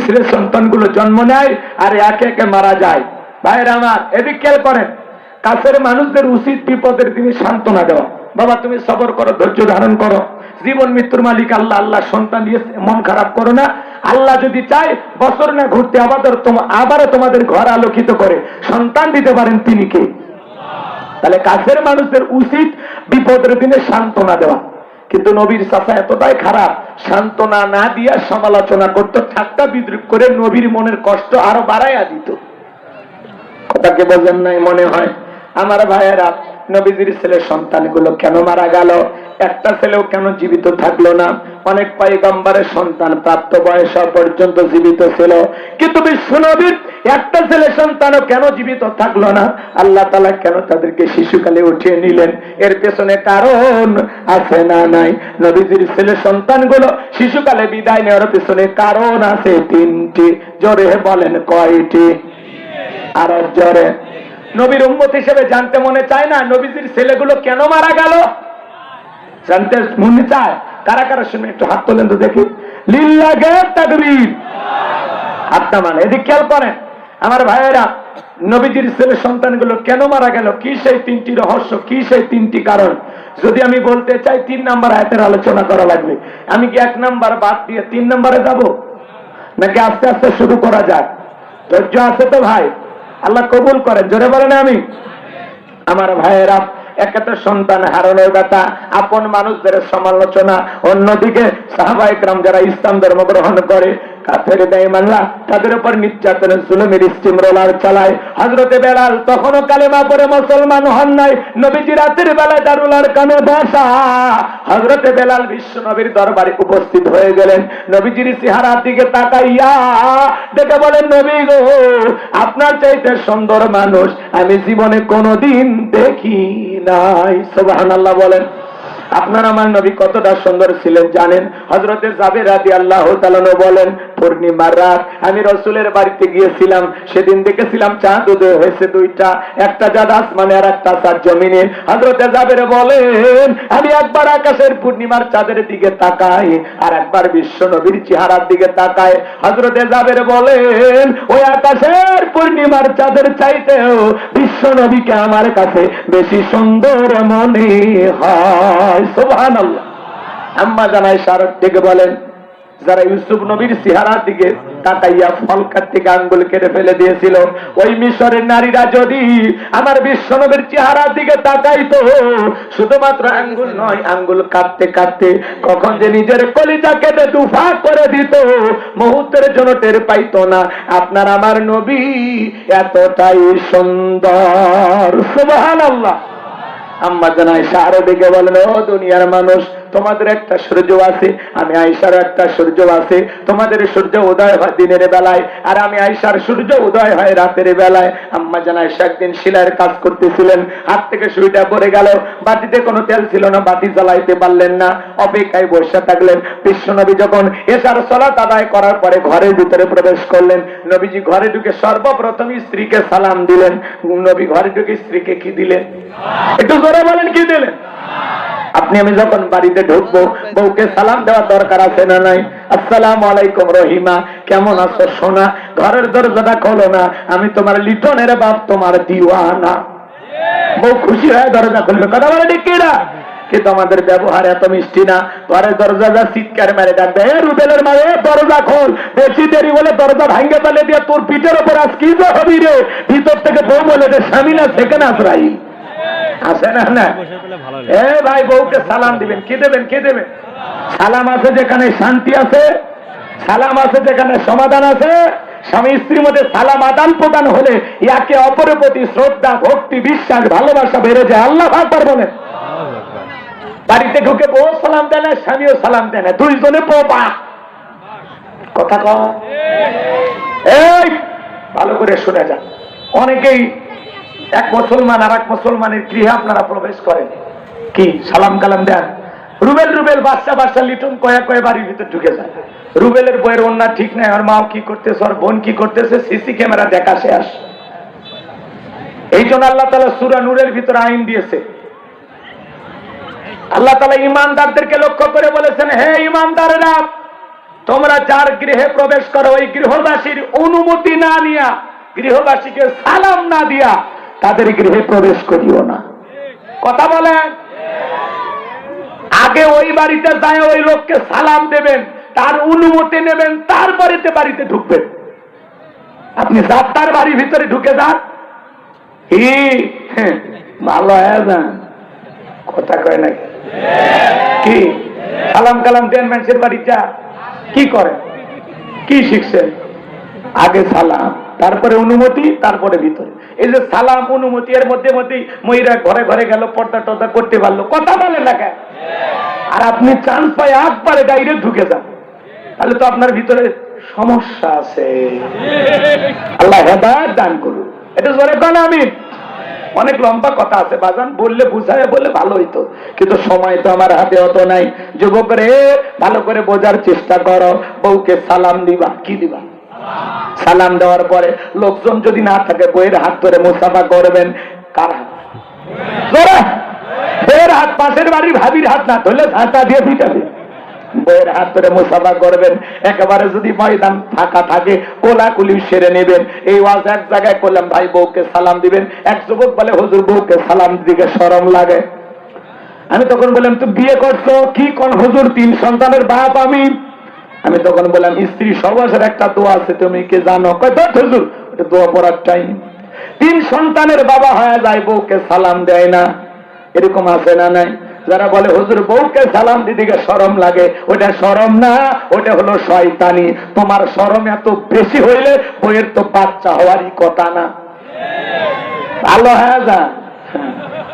ছেলে সন্তানগুলো জন্ম নেয় আর একে একে মারা যায়। ভাইয়ের আমার, এদিক খেয়াল করেন। কাছের মানুষদের উচিত বিপদের দিনে সান্ত্বনা দেওয়া। বাবা তুমি সবর করো, ধৈর্য ধারণ করো, জীবন মৃত্যুর মালিক আল্লাহ, আল্লাহ সন্তান দিয়ে মন খারাপ করো না। আল্লাহ যদি চায় বছর না ঘুরতে আবারও তোমাদের ঘর আলোকিত করে সন্তান দিতে পারেন, তিনি কে? তাহলে কাছের মানুষদের উচিত বিপদের দিনে সান্ত্বনা দেওয়া। কিন্তু নবীর চাচা এতটাই খারাপ, সান্ত্বনা না দিয়া সমালোচনা করতো, ঠাট্টা বিদ্রুপ করে নবীর মনের কষ্ট আরো বাড়াইয়া দিত। কথাকে বোঝেন নাই মনে হয়? আমার ভাইয়েরা, নবীজির ছেলে সন্তানগুলো কেন মারা গেল? একটা ছেলেও কেন জীবিত থাকলো না? অনেক পয়গম্বরের সন্তান প্রাপ্ত বয়স পর্যন্ত জীবিত ছিল, কিন্তু বিশ্ব নবীর একটা ছেলে সন্তানও কেন জীবিত থাকলো না? আল্লাহ তাআলা কেন তাদেরকে শিশুকালে উঠিয়ে নিলেন? এর পেছনে কারণ আছে না নাই? নবীজির ছেলে সন্তানগুলো শিশুকালে বিদায় নেওয়ার পেছনে কারণ আছে তিনটি। জোরে বলেন কয়টি? আর জোরে। নবীর উম্মত হিসেবে জানতে মনে চায় না নবীজির ছেলেগুলো কেন মারা গেল? জানতে মনে চায়? কারা কারা শুনে একটু হাত তোলেন তো দেখি। লিল্লাহে তাকবীর। হাতটা মানে এদিকে খেয়াল করেন আমার ভাইয়েরা, নবীজির ছেলে সন্তানগুলো কেন মারা গেল? কি সেই তিনটি রহস্য, কি সেই তিনটি কারণ? যদি আমি বলতে চাই 3 নাম্বার আয়াতের আলোচনা করা লাগবে। আমি কি 1 নাম্বার বাদ দিয়ে 3 নাম্বারে যাব, নাকি আস্তে আস্তে শুরু করা যাক? ধৈর্য আছে তো ভাই? আল্লাহ কবুল করেন, জোরে বলেন আমি। আমার ভাইয়েরা, একটা সন্তান হারানোর ব্যথা, আপন মানুষদের সমালোচনা, অন্যদিকে সাহাবায়ে কেরাম যারা ইসলাম ধর্ম গ্রহণ করে কাফের বেঈমানরা তাদের উপর নির্যাতনের জুলুমের স্টিমরোলার চালায়। হযরতে বেলাল তখনও কালেমা পড়ে মুসলমান হন নাই, নবীজি রাতের বেলায় দারুল আরকামে বসা। হযরতে বেলাল বিশ্ব নবীর দরবারে উপস্থিত হয়ে গেলেন। নবীজির চেহারার দিকে তাকাইয়া দেখে বলেন, নবী গো, আপনার চাইতে সুন্দর মানুষ আমি জীবনে কোনোদিন দেখি নাই। সুবহানাল্লাহ বলেন। আপনার আমার নবী কতটা সুন্দর ছিলেন জানেন? হযরতে জাবের রাদিয়াল্লাহু তাআলা বলেন, পূর্ণিমার রাত আমি রাসূলের বাড়িতে গিয়েছিলাম, সেদিন দেখেছিলাম চাঁদ উদয় হয়েছে 2টা, একটা চাঁদ আসমানে আর একটা চাঁদ জমিনে। হযরতে জাবের বলেন, আমি একবার আকাশের পূর্ণিমার চাঁদের দিকে তাকাই আর একবার বিশ্ব নবীর চেহারার দিকে তাকাই। হযরতে জাবের বলেন, ওই আকাশের পূর্ণিমার চাঁদের চাইতেও বিশ্ব নবীকে আমার কাছে বেশি সুন্দর মনে হয়। সুবহানাল্লাহ। আম্মা জানাই শারদ থেকে বলেন, যারা ইউসুফ নবীর চেহারার দিকে তাকাইয়া ফল কাটতে আঙ্গুল কেটে ফেলে দিয়েছিল, ওই মিশরের নারীরা যদি আমার বিশ্ব নবীর চেহারার দিকে তাকাইতো, শুধুমাত্র আঙ্গুল নয়, আঙ্গুল কাটতে কাটতে কখন যে নিজের কলিজা কেটে দুফা করে দিত, মুহূর্তের জন্য টের পাইতো না। আপনার আমার নবী এতটাই সুন্দর। সুবহানাল্লাহ। আম্মা জান আয়েশা আরো ডেকে বলেন, ও দুনিয়ার মানুষ, তোমাদের একটা সূর্য আছে, আমি আয়েশার একটা সূর্য আছে। তোমাদের সূর্য উদয় হয় দিনের বেলায়, আর আমি আয়েশার সূর্য উদয় হয় রাতের বেলায়। আম্মা জান আয়েশা একদিন সেলাইয়ের কাজ করতেছিলেন, হাত থেকে সুইটা পড়ে গেল, বাতিতে কোনো তেল ছিল না, বাতি জ্বালাইতে পারলেন না, অপেক্ষায় বসে থাকলেন। বিশ্বনবী যখন এশার সালাত আদায় করার পরে ঘরের ভিতরে প্রবেশ করলেন, নবীজি ঘরে ঢুকে সর্বপ্রথম স্ত্রীকে সালাম দিলেন। নবী ঘরে ঢুকে স্ত্রীকে কি দিলেন? একটু জোরে বলেন, কি দিলেন? আপনি আমি যখন বাড়িতে ঢুকবো, বউকে সালাম দেওয়ার দরকার আছে না নাই? আসসালামু আলাইকুম রহিমা, কেমন আছো সোনা? ঘরের দরজাটা খোলো না, আমি তোমার লিটনের বাপ, তোমার দিওয়ানা। বউ খুশি হয়ে দরজা খুলবে, কথা বলে ঠিক কিনা? কিন্তু আমাদের ব্যবহার এত মিষ্টি না। ঘরের দরজা যা চিৎকার মেরে ডাকবে, রুবেলের মারে দরজা খোল, বেশি দেরি হলে দরজা ভাঙ্গে ফেলে দিয়ে তোর পিঠের ওপর আজ কি যে হবি রে। ভিতর থেকে বউ বলে যে স্বামী না সেখানে আসরাই আছে না? না এ ভাই, বউকে সালাম দিবেন, কি দেবেন? কি দেবেন? সালাম আছে যেখানে শান্তি আছে, সালাম আছে যেখানে সমাধান আছে। স্বামী স্ত্রীর মধ্যে সালাম আদান প্রদান হলে একে অপরের প্রতি শ্রদ্ধা, ভক্তি, বিশ্বাস, ভালোবাসা বেড়ে যায়। আল্লাহ আকবার বলেন। বাড়িতে ঢুকে বউ সালাম দেয় না, স্বামীও সালাম দেয় না, দুইজনে পোপা। কথা কম। এই ভালো করে শুনে যান। অনেকেই এক মুসলমান আর এক মুসলমানের গৃহে আপনারা প্রবেশ করেন, কি সালাম কালাম দেন? রুবেল রুবেল বাচ্চা বাচ্চা লিটন কয়া কয়ে বাড়ির ভিতর ঢুকে যায়। রুবেলের বইয়ের অন্যা ঠিক নাই, আর মাও কি করতেছে, আর বোন কি করতেছে, সিসি ক্যামেরা দেখা শেষ। এই জন্য আল্লাহ তাআলা সূরা নূরের ভিতরে আইন দিয়েছে। আল্লাহ তাআলা ঈমানদারদেরকে লক্ষ্য করে বলেছেন, হে ঈমানদারেরা, তোমরা যার গৃহে প্রবেশ করো ওই গৃহবাসীর অনুমতি না নিয়া, গৃহবাসীকে সালাম না দিয়া তাদের গৃহে প্রবেশ করিও না। কথা বলেন। আগে ওই বাড়িতে যায় ওই লোককে সালাম দেবেন, তার অনুমতি নেবেন, তার বাড়িতে ঢুকবেন। আপনি যার বাড়ির ভিতরে ঢুকে যান, ভালো হয়ে যান, কথা কয় নাকি? কি সালাম কালাম দেন মানুষের বাড়ি যা, কি করে, কি শিখছেন? আগে সালাম, তারপরে অনুমতি, তারপরে ভিতরে। এই যে সালাম অনুমতি এর মধ্যে মহিলা ঘরে ঘরে গেল, পর্দা টর্দা করতে পারলো, কথা বলে না কেন? আর আপনি চান্স পাই একবারে ডাইরেক্ট ঢুকে যান, তাহলে তো আপনার ভিতরে সমস্যা আছে। আল্লাহ হেদায়েত দান করুন। এটা জোরে বলেন আমিন। অনেক লম্বা কথা আছে বাজান, বললে বুঝায় বলে ভালো হইতো, কিন্তু সময় তো আমার হাতে অত নাই। যুবক রে, ভালো করে বোঝার চেষ্টা করো। বউকে সালাম দিবা, কি দিবা? সালাম দেওয়ার পরে লোকজন যদি না থাকে বইয়ের হাত ধরে মুসাফা করবেন। কার হাত? বইয়ের হাত, পাশের বাড়ির ভাবির হাত না ধরলে ঝাঁটা দিয়ে পিটাবে। বইয়ের হাত ধরে মুসাফা করবেন। একেবারে যদি ময়দান ফাঁকা থাকে কোলাকুলি সেরে নেবেন। এই ওয়াজ এক জায়গায় করলাম, ভাই বউকে সালাম দিবেন। এক যুবক বলে, হুজুর বউকে সালাম দিকে শরম লাগে। আমি তখন বললাম, তুমি বিয়ে করছো? কি কোন হুজুর, 3 সন্তানের বাপ আমি। আমি তখন বললাম, স্ত্রী সর্বশের একটা দোয়া আছে, তুমি কি জানো? কয় হুজুর, ওটা দোয়া পড়ার টাইম। 3 সন্তানের বাবা হয়ে যায়, বউকে সালাম দেয় না। এরকম আছে না নাই? যারা বলে হুজুর বউকে সালাম দিতে শরম লাগে, ওটা শরম না, ওটা হলো শয়তানি। তোমার শরম এত বেশি হইলে বইয়ের তো বাচ্চা হওয়ারই কথা না। ভালো হয়ে যা,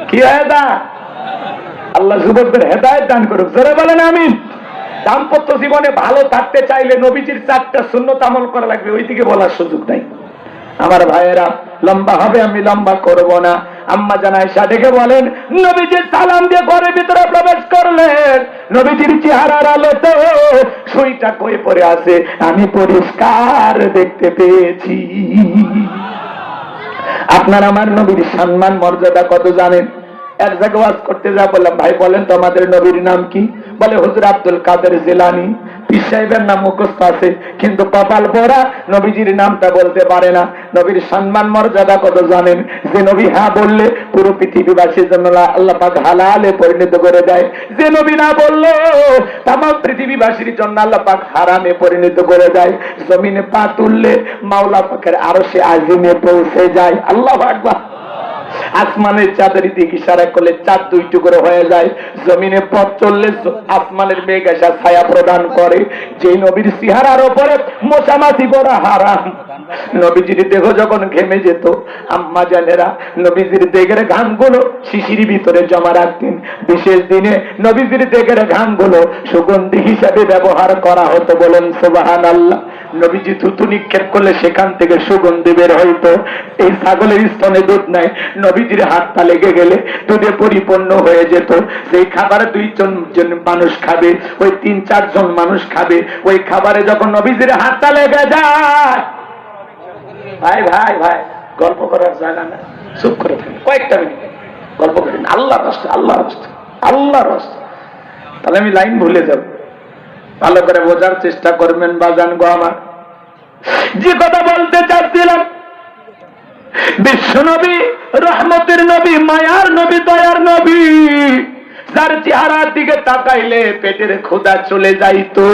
কি হয়ে যা। আল্লাহ যুবকদের হেদায়েত দান করুক, জোরে বলেন আমিন। দাম্পত্য জীবনে ভালো থাকতে চাইলে নবীজির 4টা সুন্নত আমল করা লাগবে, ওইদিকে বলার সুযোগ নাই। আমার ভাইয়েরা, লম্বা হবে, আমি লম্বা করব না। আম্মা জান আয়েশা ডেকে বলেন, নবীজি সালাম দিয়ে ঘরের ভিতরে প্রবেশ করলেন। নবীজির চেহারার আলোতে সুইটা কই পড়ে আছে আমি পরিষ্কার দেখতে পেয়েছি। আপনার আমার নবীর সম্মান মর্যাদা কত জানেন? এক জায়গায় ওয়াজ করতে যা বললাম, ভাই বলেন তো আমাদের নবীর নাম কি? বলে হুজুর আব্দুল কাদের জিলানী। পীর সাহেবের নাম মুখস্থ আছে, কিন্তু কপাল পোড়া নবীজির নামটা বলতে পারে না। নবীর সম্মান মর্যাদা কত জানেন? যে নবী হ্যাঁ বললে পুরো পৃথিবীবাসীর জন্য আল্লাহ পাক হালালে পরিণত করে দেয়। যে নবী না বললে তামাম পৃথিবীবাসীর জন্য আল্লাহ পাক হারামে পরিণত করে দেয়। জমিনে পা তুললে মাওলা পাকের আরশে আজিমে পৌঁছে যায়। আল্লাহু আকবার। আসমানের চাঁদের দিকে ইশারা করলে চাঁদ 2 টুকরো হয়ে যায়। জমিনে পথ চললে আসমানের মেঘ এসে ছায়া প্রদান করে। যে নবীর চেহারার উপরে মোছামাছি করা হারাম। নবীজির দেহ যখন ঘেমে যেত, আম্মা জানেরা নবীজির দেহের ঘামগুলো শিশির ভিতরে জমা রাখতেন। বিশেষ দিনে নবীজির দেহের ঘামগুলো সুগন্ধি হিসাবে ব্যবহার করা হতো। বলেন সুবহানাল্লাহ। নবীজি থুতু নিক্ষেপ করলে সেখান থেকে সুগন্ধি বের হইতো। এই ছাগলের স্তনে দুধ নাই, নবীজির হাতটা লেগে গেলে দুধে পরিপূর্ণ হয়ে যেত। সেই খাবার 2 জন মানুষ খাবে, ওই 3-4 জন মানুষ খাবে। ওই খাবারে যখন নবীজির হাতটা লেগে যায়, ভাই ভাই ভাই গল্প করার জায়গা না, চুপ করে থাকেন কয়েকটা মিনিট, গল্প করেন। আল্লাহর রাস্তা, আল্লাহর রাস্তা, আল্লাহর রাস্তা। তাহলে আমি লাইন ভুলে যাব। ভালো করে বোঝার চেষ্টা করবেন বাজান গো আমার। যে কথা বলতে চাচ্ছিলাম, বিশ্ব নবী, রহমতের নবী, মায়ার নবী, দয়ার নবী, যার চেহারার দিকে তাকাইলে পেটের ক্ষুধা চলে যাইতো,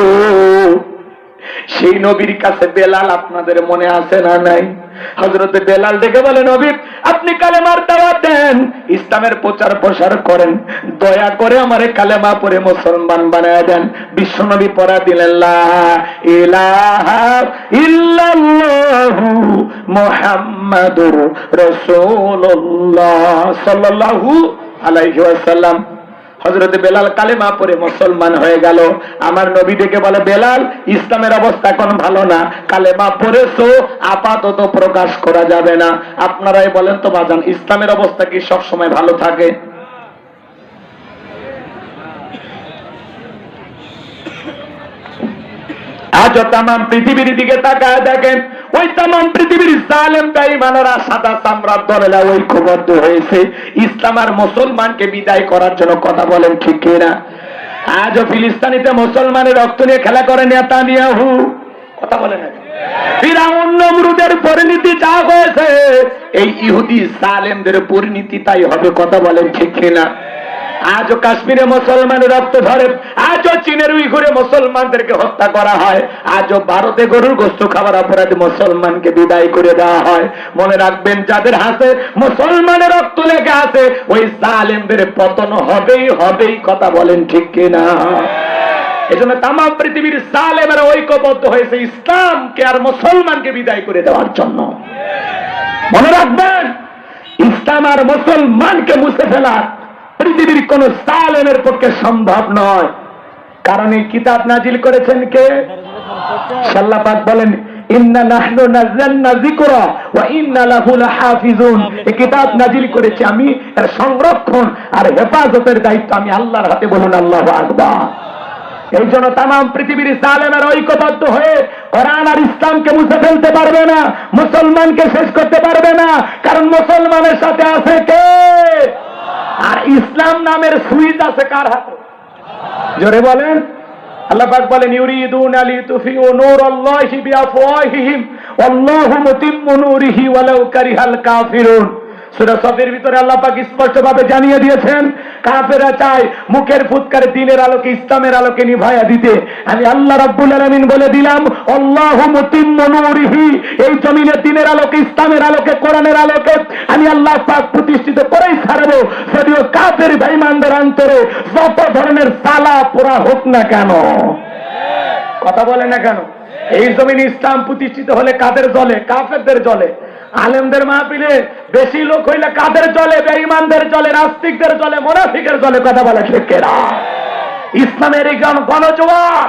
সেই নবীর কাছে বেলাল আপনাদের মনে আছে না নাই? হযরতে বেলাল ডেকে বলে, নবী আপনি কালেমার দাওয়াত দেন, ইসলামের প্রচার প্রসার করেন, দয়া করে আমারে কালেমা পড়ে মুসলমান বানায় দেন। বিশ্বনবী পড়া দিলেন, লা ইলাহা ইল্লাল্লাহু মুহাম্মাদুর রাসূলুল্লাহ সাল্লাল্লাহু আলাইহি ওয়াসাল্লাম। হযরতে বেলাল কালেমা পড়ে মুসলমান হয়ে গেল। আমার নবী ডেকে বলে, বেলাল ইসলামের অবস্থা এখন ভালো না, কালেমা পড়েছো আপাতত প্রকাশ করা যাবে না। আপনারাই বলেন তো বাজান, ইসলামের অবস্থা কি সব সময় ভালো থাকে? আজও তামাম পৃথিবীর দিকে তাকায় দেখেন, ওই তামাম পৃথিবীর জালেম বেঈমানেরা সাদা চামড়ার দলেরা ঐক্যবদ্ধ হয়েছে ইসলাম আর মুসলমানকে বিদায় করার জন্য। কথা বলেন ঠিক কিনা? আজও ফিলিস্তিনিতে মুসলমানের রক্ত নিয়ে খেলা করে নেতানিয়াহু, কথা বলে না? ফিরাউন নমরুদের পরিণতি যা হয়েছে, এই ইহুদি সালেমদের পরিণতি তাই হবে, কথা বলেন ঠিক কিনা? আজও কাশ্মীরে মুসলমানের রক্ত ঝরে, আজও চীনের উইঘুরে মুসলমানদেরকে হত্যা করা হয়, আজও ভারতে গরুর গোশত খাবার অপরাধে মুসলমানকে বিদায় করে দেওয়া হয়। মনে রাখবেন, যাদের হাতে মুসলমানের রক্ত লেগে আছে, ওই জালেমদের পতন হবেই হবেই, কথা বলেন ঠিক কিনা? এজন্য তাম পৃথিবীর জালেমেরা ঐক্যবদ্ধ হয়েছে ইসলামকে আর মুসলমানকে বিদায় করে দেওয়ার জন্য। মনে রাখবেন, ইসলাম আর মুসলমানকে মুছে ফেলা পৃথিবীর কোন জালেমের পক্ষে সম্ভব নয়। কারণ এই কিতাব নাজিল করেছেন কে? আল্লাহ পাক বলেন, ইন্না নাহনু নাযালনা যিকরা ওয়া ইন্না লাহু লাহাফিজুন। এই কিতাব নাজিল করেছি আমি, এর সংরক্ষণ আর হেফাজতের দায়িত্ব আমি আল্লাহর হাতে। বলুন আল্লাহু আকবার। এই জন্য তাম পৃথিবীর জালেমের ঐক্যবদ্ধ হয়ে কোরআন আর ইসলামকে মুছে ফেলতে পারবে না, মুসলমানকে শেষ করতে পারবে না। কারণ মুসলমানের সাথে আছে কে? আর ইসলাম নামের সুইচ আছে কার হাতে? জোরে বলেন। আল্লাহ পাক বলেন, ইউরিদুনা লিতুফিউ নূরাল্লাহি বিআফওয়াহিহিম ওয়াল্লাহু মুতিম্মু নূরিহি ওয়ালাউ কারিহাল কাফিরুন। সূরা সফের ভিতরে আল্লাহ পাক স্পষ্টভাবে জানিয়ে দিয়েছেন, কাফেররা চায় মুখের ফুৎকারে দ্বীনের আলোকে, ইসলামের আলোকে নিভায়া দিতে। আমি আল্লাহ রাব্বুল আলামিন বলে দিলাম, আল্লাহু মুতিম্মু নূরিহি, এই জমিনে দ্বীনের আলোকে, ইসলামের আলোকে, কোরআনের আলোকে আমি আল্লাহ পাক প্রতিষ্ঠিত করেই ছাড়বো। যদিও কাফের বেঈমানদের অন্তরে যত ধরনের সালা পোড়া হোক না কেন, কথা বলে না কেন? এই জমিনে ইসলাম প্রতিষ্ঠিত হলে কাদের জ্বলে? কাফেরদের জ্বলে। আলেমদের মাহফিলে বেশি লোক হইলে কাদের জ্বলে? বেঈমানদের জ্বলে, নাস্তিকদের জ্বলে, মুনাফিকের জ্বলে, কথা বলে ঠিক কিনা? ইসলামের এই গণজোয়ার,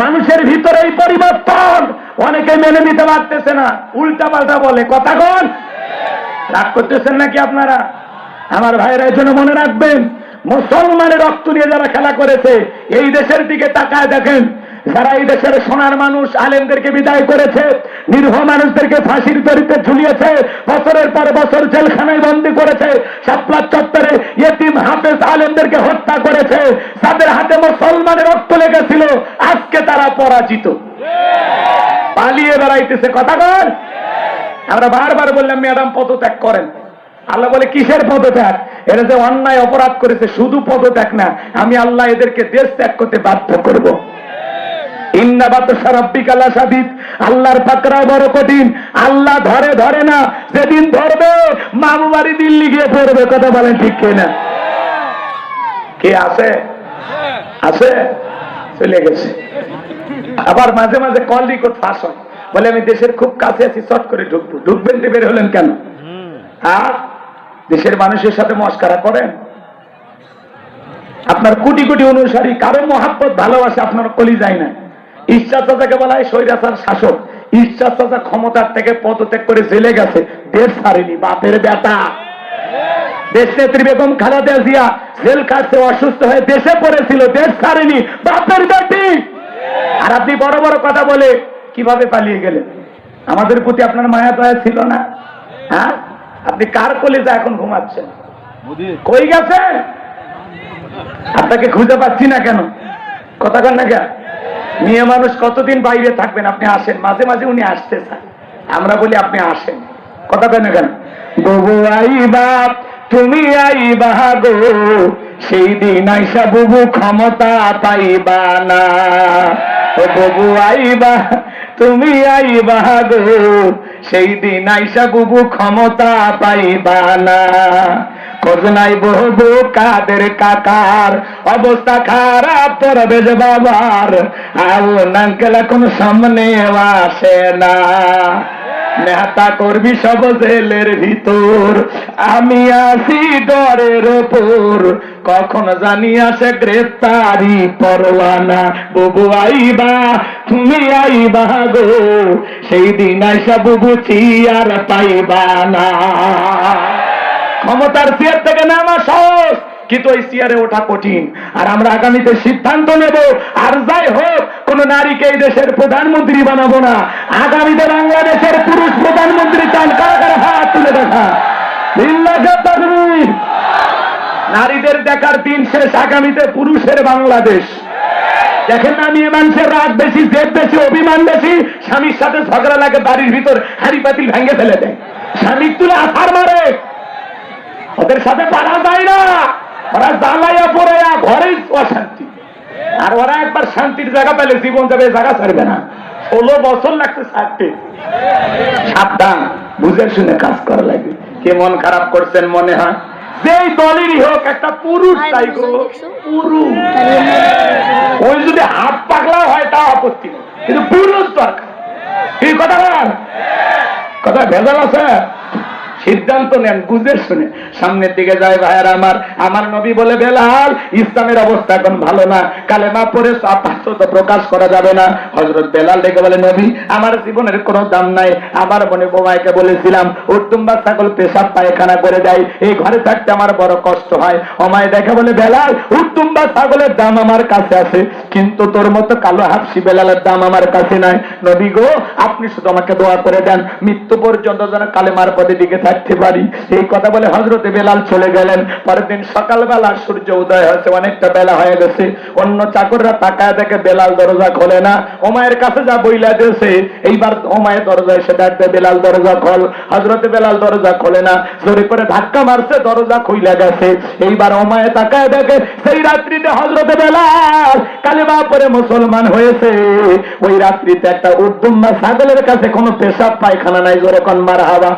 মানুষের ভিতরে এই পরিবর্তন অনেকে মেনে নিতে পারতেছে না, উল্টা পাল্টা বলে। কথা কোন? রাগ করতেছেন নাকি আপনারা? আমার ভাইরা, এই জন্য মনে রাখবেন, মুসলমানের রক্ত নিয়ে যারা খেলা করেছে, এই দেশের দিকে তাকায় দেখেন। যারা এই দেশের সোনার মানুষ আলেমদেরকে বিদায় করেছে, নিরীহ মানুষদেরকে ফাঁসির দড়িতে ঝুলিয়েছে, বছরের পর বছর জেলখানায় বন্দী করেছে, শাপলা চত্বরে ইয়েতিম হাফেজ আলেমদেরকে হত্যা করেছে, তাদের হাতে মুসলমানের রক্ত লেগেছিল, আজকে তারা পরাজিত, পালিয়ে বেড়াইতেছে। কথা বল। আমরা বারবার বললাম, ম্যাডাম পদত্যাগ করেন। আল্লাহ বলে, কিসের পদত্যাগ? এরা যে অন্যায় অপরাধ করেছে, শুধু পদত্যাগ না, আমি আল্লাহ এদেরকে দেশ ত্যাগ করতে বাধ্য করব। ইন্না বাতশা রাব্বিকা লাশাদীদ, আল্লাহর পাকড়াও বড় কঠিন। আল্লাহ ধরে ধরে না, যেদিন ধরবে মামু বাড়ি দিল্লি গিয়ে পড়বে। কথা বলেন ঠিক কিনা? কে আছে? আছে? চলে গেছে। আবার মাঝে মাঝে কল রেকর্ড ফাঁস হয়, বলে আমি দেশের খুব কাছে আছি, চট করে ঢুকবো। ঢুকবেন তো বের হলেন কেন? আর দেশের মানুষের সাথে মস্কারা করেন। আপনার কোটি কোটি অনুসারী, কারো মহাব্বত ভালোবাসে আপনার কলি যায় না। ঈশ্বর চাচাকে বলা হয় স্বৈরাচার শাসক। ঈশ্বর চাচা ক্ষমতার থেকে পদত্যাগ করে জেলে গেছে, দেশ ছাড়েনি। বাপের বেটা। দেশ নেত্রী বেগম খালেদা জিয়া জেল কাটতে অসুস্থ হয়ে দেশে পড়েছিল, দেশ ছাড়েনি। বাপের বেটি। আর আপনি বড় বড় কথা বলে কিভাবে পালিয়ে গেলেন? আমাদের প্রতি আপনার মায়া দয়া ছিল না? হ্যাঁ, আপনি কার কলেজে এখন ঘুমাচ্ছেন? কই গেছেন? আপনাকে খুঁজে পাচ্ছি না কেন? কথা কন না কেন? মেয়ে মানুষ কতদিন বাইরে থাকবেন? আপনি আসেন, মাঝে মাঝে উনি আসতে চান, আমরা বলি আপনি আসেন। কথা কন না কেন? বুবু আইবা, তুমি আইবা গো, সেই দিন আইসা বুবু ক্ষমতা পাইবা না। ও বুবু আইবা, তুমি আইবা গো, সেই দিন আইসা বুবু ক্ষমতা পাইবা না। খোঁজনাই বহু কাদের কাকার, অবস্থা খারাপ পড়বে যে বাবার, আর নাঙ্কেল এখন সামনে আসে না। নেতা করবি সব জেলের ভিতর, আমি আসি ডরের ওপর, কখন জানি আসে গ্রেপ্তারি পরোয়ানা। বুবু আইবা, তুমি আইবা গো, সেই দিন আইসা বুবু চিয়ার পাইবা না। ক্ষমতার চেয়ার থেকে নামা সহজ, কিন্তু ওই চেয়ারে ওঠা কঠিন। আর আমরা আগামীতে সিদ্ধান্ত নেব, আর যাই হোক, কোন নারীকে এই দেশের প্রধানমন্ত্রী বানাবো না। আগামীতে বাংলাদেশের পুরুষ প্রধানমন্ত্রী চান? কারা কারা হাত তুলে দেখা। নারীদের দেখার দিন শেষ, আগামীতে পুরুষের বাংলাদেশ। দেখেন না, মেয়ে মানুষের রাগ বেশি, জেদ বেশি, অভিমান বেশি, স্বামীর সাথে ঝগড়া লাগে, বাড়ির ভিতর হাড়ি পাতিল ভেঙে ফেলে দেয়, স্বামীর তুলে আছার মারে। ওদের সাথে পারা যায় না, ওরা জ্বালাইয়া পড়াইয়া ঘরেই অশান্তি। আর ওরা একবার শান্তির জায়গা পেলে জীবন যাবে, জায়গা ছাড়বে না। 16 বছর লাগছে ছাড়তে। সাবধান, বুঝে শুনে কাজ করা লাগবে। কে মন খারাপ করছেন মনে হয়? যেই দলেরই হোক, একটা পুরুষ চাই গো, পুরুষ। ওই যদি হাত পাগলা হয় তা আপত্তি নেই, কিন্তু পুরুষ দরকার। এই কথা বল, কথা ভেজাল আছে। সিদ্ধান্ত নেন বুঝে শুনে, সামনের দিকে যায় ভাইয়ারা আমার। আমার নবী বলে, বেলাল, ইসলামের অবস্থা এখন ভালো না, কালেমা পড়ে পাশ্চাত্য প্রকাশ করা যাবে না। হযরত বেলাল ডেকে বলে, নবী, আমার জীবনের কোনো দাম নাই। আমার মনে বোমাইকে বলেছিলাম, উট্টুম্বা ছাগল পেশাব পায়খানা করে দেয়, এই ঘরে থাকতে আমার বড় কষ্ট হয়। ওমায় দেখে বলে, বেলাল, উট্টুম্বা ছাগলের দাম আমার কাছে আছে, কিন্তু তোর মতো কালো হাফসি বেলালের দাম আমার কাছে নাই। নবী গো, আপনি শুধু আমাকে দোয়া করে দেন, মৃত্যু পর্যন্ত যেন কালেমার পদে দিকে থাকতে পারি। এই কথা বলে হযরতে বেলাল চলে গেলেন। পরের দিন সকালবেলা সূর্য উদয় হয়েছে, অনেকটা বেলা হয়ে গেছে। অন্য চাকররা তাকায় দেখে বেলাল দরজা খোলে না। ওমায়ের কাছে যা বইলা দিয়েছে, এইবার ওমায়ের দরজা এসে ডাকবে, বেলাল দরজা খোল। হযরতে বেলাল দরজা খোলে না, জোরে করে ধাক্কা মারছে, দরজা খুইলা গেছে। এইবার ওমায়ে তাকায় দেখে সেই রাত্রিতে হযরতে বেলাল কালেমা পড়ে মুসলমান হয়েছে। ওই রাত্রিতে একটা উদ্দুম্মা ছাগলের কাছে কোনো পেশাব পায়খানা নাই, জোরে কোন মারহাবা।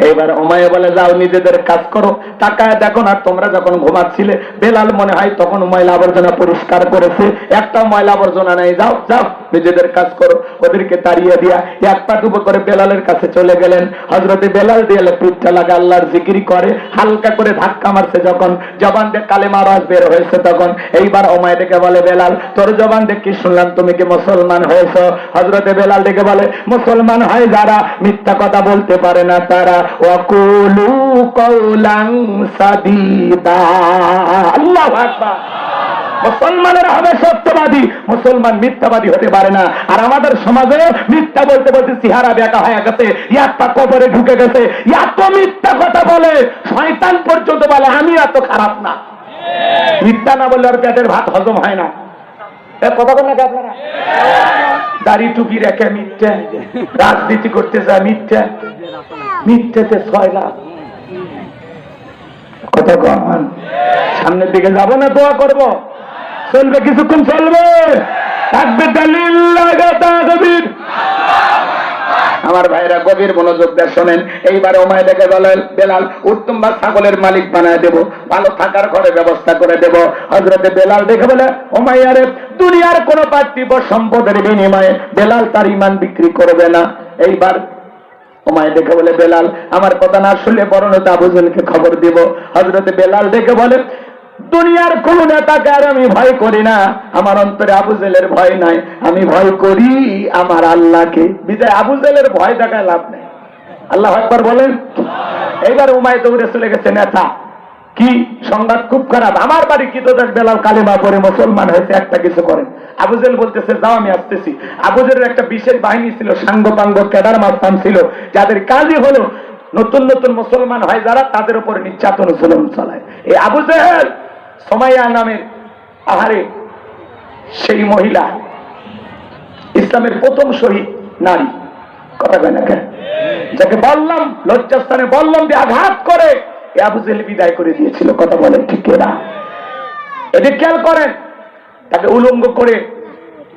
এবার ওমায়ে বলে, যাও নিজেদের কাজ করো। তাকায় দেখো না, তোমরা যখন ঘুমাচ্ছিলে বেলাল মনে হয় তখন ময়লা আবর্জনা পরিষ্কার করেছে, একটা ময়লা আবর্জনা নাই, যাও যাও নিজেদের কাজ করো। ওদেরকে তাড়িয়ে দিয়া এক পা দুপো করে বেলালের কাছে চলে গেলেন। হযরতে বেলাল দিয়ে পিঠটা লাগা আল্লাহর জিকির করে, হালকা করে ধাক্কা মারছে, যখন জবান দিয়ে কালেমার আওয়াজ বের হয়েছে, তখন এইবার ওমায়ে ডেকে বলে, বেলাল, তোর জবান দিয়ে কি শুনলাম, তুমি কি মুসলমান হয়েছো? হযরতে বেলাল ডেকে বলে, মুসলমান হয় যারা মিথ্যা কথা বলতে পারে না তারা। ওয়াকুলু কওলান সাদীদা। আল্লাহু আকবার। মুসলমানেরা হবে সত্যবাদী, মুসলমান মিথ্যাবাদী হতে পারে না। আর আমাদের সমাজে মিথ্যা বলতে বলতে চেহারা বেঁকা হয়ে গেছে, একটা কবরে ঢুকে গেছে, এত মিথ্যা কথা বলে, শয়তান পর্যন্ত বলে আমি এত খারাপ না। মিথ্যা না বললে আর পেটের ভাত হজম হয় না। কথা বল না আপনারা? দাড়ি টুপি রেখে মিথ্যা, রাজনীতি করতে যায় মিথ্যা, মিথ্যাতে 6 লাখ। কথা কন, সামনের দিকে যাবো না, দোয়া করবো, চলবে, কিছুক্ষণ চলবে, থাকবে দলিল লাগাতা গভীর। আমার ভাইরা গভীর মনোযোগ দিয়ে শোনেন। এইবার ওমায় ডেকে বলেন, বেলাল, উত্তমবা ছাগলের মালিক বানায় দেব, ভালো থাকার ঘরে ব্যবস্থা করে দেব। হযরতে বেলাল দেখে বলে, ওমাইয়ারে, দুনিয়ার কোন পার্থিব সম্পদের বিনিময়ে বেলাল তার ঈমান বিক্রি করবে না। এইবার ওমায় দেখে বলে, বেলাল, আমার কথা না শুনলে বরং আবু জেহেলকে খবর দিব। হযরতে বেলাল দেখে বলে, দুনিয়ার কোন নেতাকে আর আমি ভয় করি না, আমার অন্তরে আবু জেহেলের ভয় নাই, আমি ভয় করি আমার আল্লাহকে। বিদায় আবু জেহেলের ভয় দেখায় লাভ নেই। আল্লাহু আকবার বলেন। এইবার উমায় দৌড়ে চলে গেছে নেতা। কি সংবাদ, খুব খারাপ, আমার বাড়ি কি তোদের বেলাল কালেমা পড়ে মুসলমান হয়েছে, একটা কিছু করেন। আবু জেহেল বলতেছে, যাও আমি আসতেছি। আবু জেহেলের একটা বিশেষ বাহিনী ছিল, সাঙ্গপাঙ্গ ক্যাডার মাস্তান ছিল, যাদের কাজই হলো নতুন নতুন মুসলমান হয় যারা, তাদের উপর নির্যাতন জুলুম চালায়। এই আবু জেহেল সুমাইয়া নামের, আহারে, সেই মহিলা ইসলামের প্রথম শহীদ নারী, কথা কয় না কেন, যাকে বললাম লজ্জাস্থানে বললাম দিয়ে আঘাত করে আবু জেহেল বিদায় করে দিয়েছিল। কথা বলেন ঠিক না? এদের খেয়াল করেন, তাকে উলঙ্গ করে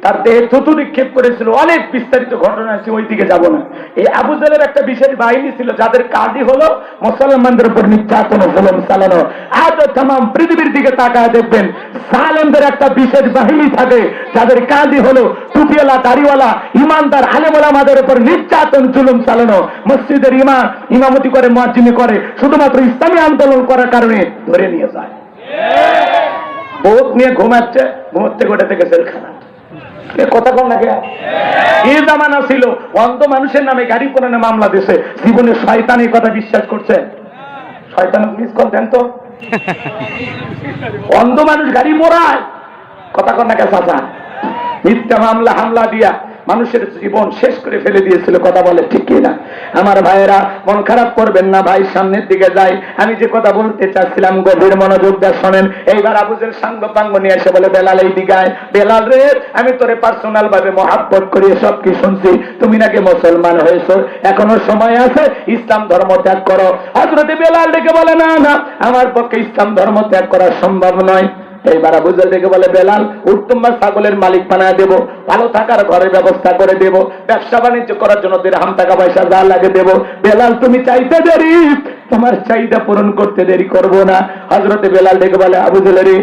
তার দেহে থুতু নিক্ষেপ করেছিল। অনেক বিস্তারিত ঘটনা আছে, ওই দিকে যাব না। এই আবু জেহেলের একটা বিশেষ বাহিনী ছিল, যাদের কাজই হলো মুসলমানদের উপর নির্যাতন ও জুলুম চালানো। আজ तमाम পৃথিবীর দিকে তাকায় দেখবেন, জালেমদের একটা বিশেষ বাহিনী থাকে, যাদের কাজই হলো টুপিওয়ালা, দাড়িওয়ালা, ইমানদার আলেম ওলামাদের উপর নির্যাতন জুলুম চালানো। মসজিদের ইমামতি করে, মুয়াজ্জিনি করে, শুধুমাত্র ইসলামী আন্দোলন করার কারণে ধরে নিয়ে যায়। বহুত নিয়ে ঘুমাচ্ছে, ঘুমোতে গোটা থেকে জেলখানা। কথা কম না কেন? এই জামানা ছিল অন্ধ মানুষের নামে গাড়ি কোরআনে মামলা দিছে। জীবনে শয়তান এই কথা বিশ্বাস করছে? শয়তান মিস কল দেন তো। অন্ধ মানুষ গাড়ি মোড়ায়, কথা কন না কেন চাচা? মিথ্যা মামলা হামলা দিয়া মানুষের জীবন শেষ করে ফেলে দিয়েছিল। কথা বলে ঠিক কিনা? আমার ভাইয়েরা মন খারাপ করবেন না ভাই, সামনের দিকে যাই। আমি যে কথা বলতে চাচ্ছিলাম গভীর মনোযোগ দিয়ে শোনেন। এইবার আবুজের সাঙ্গ পাঙ্গ নিয়ে এসে বলে, বেলাল এই দিকে আয়। বেলাল রে, আমি তোরে পার্সোনাল ভাবে মহাব্বত করি, সব কি শুনছি, তুমি নাকি মুসলমান হয়েছো, এখনো সময় আছে, ইসলাম ধর্ম ত্যাগ করো। হযরতে বেলাল ডেকে বলে, না না, আমার পক্ষে ইসলাম ধর্ম ত্যাগ করা সম্ভব নয়। এইবার আবু জেহেল ডেকে বলে, বেলাল উত্তম ছাগলের মালিক বানায় দেব, ভালো থাকার ঘরের ব্যবস্থা করে দেব, ব্যবসা বাণিজ্য করার জন্য দিরহাম টাকা পয়সা যা লাগে দেব। বেলাল তুমি চাইতে দেরি, তোমার চাহিদা পূরণ করতে দেরি করব না। হযরতে বেলাল ডেকে বলে, আবু জেহেল রে,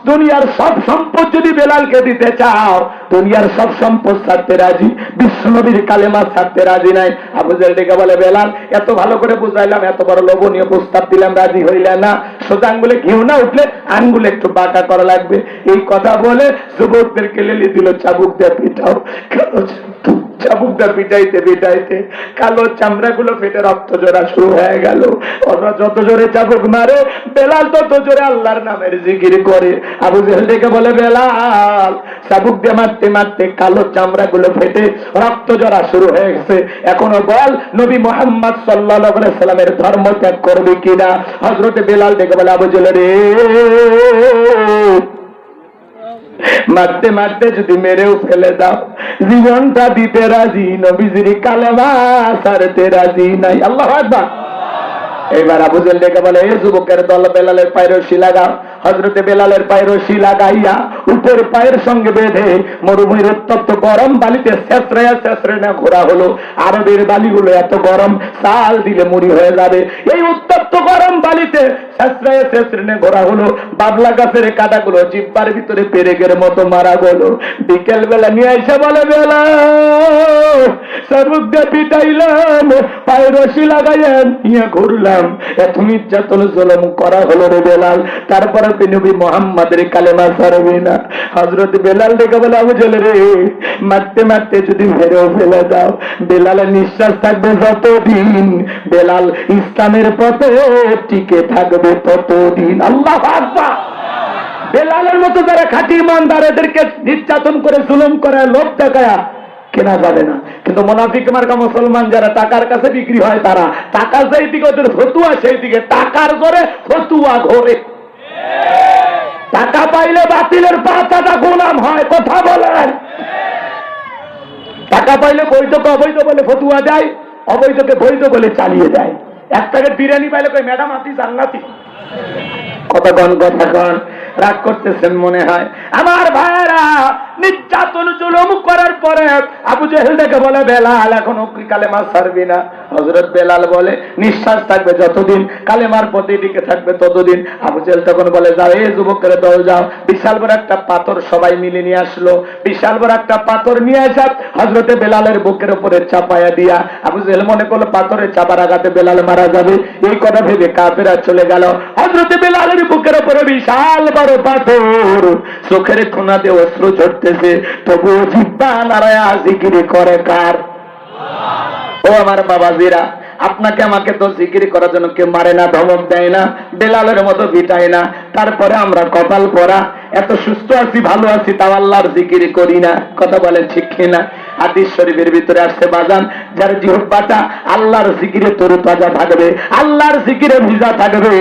দুনিয়ার সব সম্পদ যদি বেলালকে দিতে চাও, দুনিয়ার সব সম্পদ ছাড়তে রাজি, বিশ্বনবীর কালেমা ছাড়তে রাজি নাই। আবু জেহেল ডেকে বলে, বেলাল এত ভালো করে বুঝাইলাম, এত বড় লোভনীয় প্রস্তাব দিলাম, রাজি হইলে না? সোজা আঙ্গুলে ঘিউ না উঠলে আঙ্গুলে একটু বাঁকা করা লাগবে। এই কথা বলে যুবকদেরকে লেলি দিল, চাবুক দিয়ে পিটাও। চাবুক দিয়ে পিটাইতে পিটাইতে কালো চামড়াগুলো ফেটে রক্ত জোড়া শুরু হয়ে গেল। ওরা যত জোরে চাবুক মারে, বেলাল তত জোরে আল্লাহর নামের জিকির করে। আবু জেহেল ডেকে বলে, বেলাল চাবুক দিয়ে মারতে মারতে কালো চামড়াগুলো ফেটে রক্ত জোড়া শুরু হয়ে গেছে, এখনো বল নবী মুহাম্মদ সাল্লাল্লাহু আলাইহি সাল্লামের ধর্ম ত্যাগ করবে কিনা? হযরতে বেলাল ডেকে বলে, আবু জেহেল রে, মারতে মারতে যদি মেরেও ফেলে দাও, জীবনটা দিতে রাজি, নবীজির কালেমা ছাড়তে রাজি নাই। আল্লাহু আকবার। এবার আবু জেহেল ডেকে বলে, এ যুবকের দল, বেলালের পায়ের রশি লাগাও। হযরতে বেলালের পায়ের রশি লাগাইয়া উপর পায়ের সঙ্গে বেঁধে মরুভূমির উত্তপ্ত গরম বালিতে ছেঁচড়াইয়া ছেঁচড়ে ঘোরা হলো। আরবের বালিগুলো এত গরম, চাল দিলে মুড়ি হয়ে যাবে। এই উত্তপ্ত গরম বালিতে ছেঁচড়াইয়া ছেঁচড়ে ঘোরা হলো। বাবলা গাছের কাঁটাগুলো জিব্বার ভিতরে পেরেকের মতো মারা গেল। বিকেল বেলা নিয়ে এসে বলে, বেলাল চাবুক দিয়ে পিটাইলাম, পায়ের রশি লাগাইয়া নিয়ে ঘুরলাম, এত নির্যাতন জুলুম করা হলো রে বেলাল, তারপরে তুই নবী মুহাম্মাদের কালেমা ছাড়বি না? হযরত বেলাল ডেকে বলে, আবু জেহেল রে, মারতে মারতে যদি মেরেও ফেলে দাও, বেলালের নিঃশ্বাস থাকবে যতদিন, বেলাল ইসলামের পথে টিকে থাকবে ততদিন। আল্লাহু আকবার। বেলালের মতো যারা খাঁটি ইমানদার, এদেরকে নির্যাতন করে জুলুম করে লোভ দেখায় কেনা যাবে না। কিন্তু মুনাফিক মার্কা মুসলমান যারা টাকার কাছে বিক্রি হয়, তারা টাকা যেই দিকে ওদের ফতুয়া সেই দিকে, টাকার জোরে ফতুয়া ঘোরে। টাকা পাইলে বাতিলের পাতাটা গোলাম হয়। কথা বলেন। টাকা পাইলে বৈধকে অবৈধ বলে ফতুয়া দেয়, অবৈধকে বৈধ বলে চালিয়ে দেয়। এক প্যাকেট বিরিয়ানি পাইলে কই, ম্যাডাম আপনি জান্নাতি। কথা কন রাগ করতেছেন মনে হয়। আমার ভাইরা, নির্যাতন জুলুম করার পরে আবু জেহেল ডেকে বলে, বেলাল এখনো কি কালেমা ছাড়বি না? হযরত বেলাল বলে, নিঃশ্বাস থাকবে যতদিন, কালেমার পথে টিকে থাকবে ততদিন। আবু জেহেল তখন বলে, যাও এই যুবকের দল যাও। বিশাল বড় একটা পাথর সবাই মিলে নিয়ে আসলো। বিশাল বড় একটা পাথর নিয়ে আসা হযরতে বেলালের বুকের উপরে চাপায়া দিয়া, আবু জেহেল মনে করলো পাথরের চাপার আঘাতে বেলাল মারা যাবে। এই কথা ভেবে কাফেররা চলে গেল। হযরতে বেলালের বুকের উপরে বিশাল বড় পাথর, চোখের কোনা দিয়ে অশ্রু ঝরতেছে, তবুও জিহ্বা নাড়ায়া জিকির করে কার? ও আমার বাবাজিরা, আপনাকে আমাকে তো জিকির করার জন্য কেউ মারে না, ধমক দেয় না, বেলালের মতো পিটায় না। তারপরে আমরা কপাল পরা, এত সুস্থ আছি, ভালো আছি, তাও আল্লাহর জিকির করি না। কথা বলেন ঠিক কিনা? হাদিস শরীফের ভিতরে আসছে, বাজান যার জিহ্বাটা আল্লাহর জিকিরে তরুতাজা থাকবে, আল্লাহর জিকিরে ভিজা থাকবে,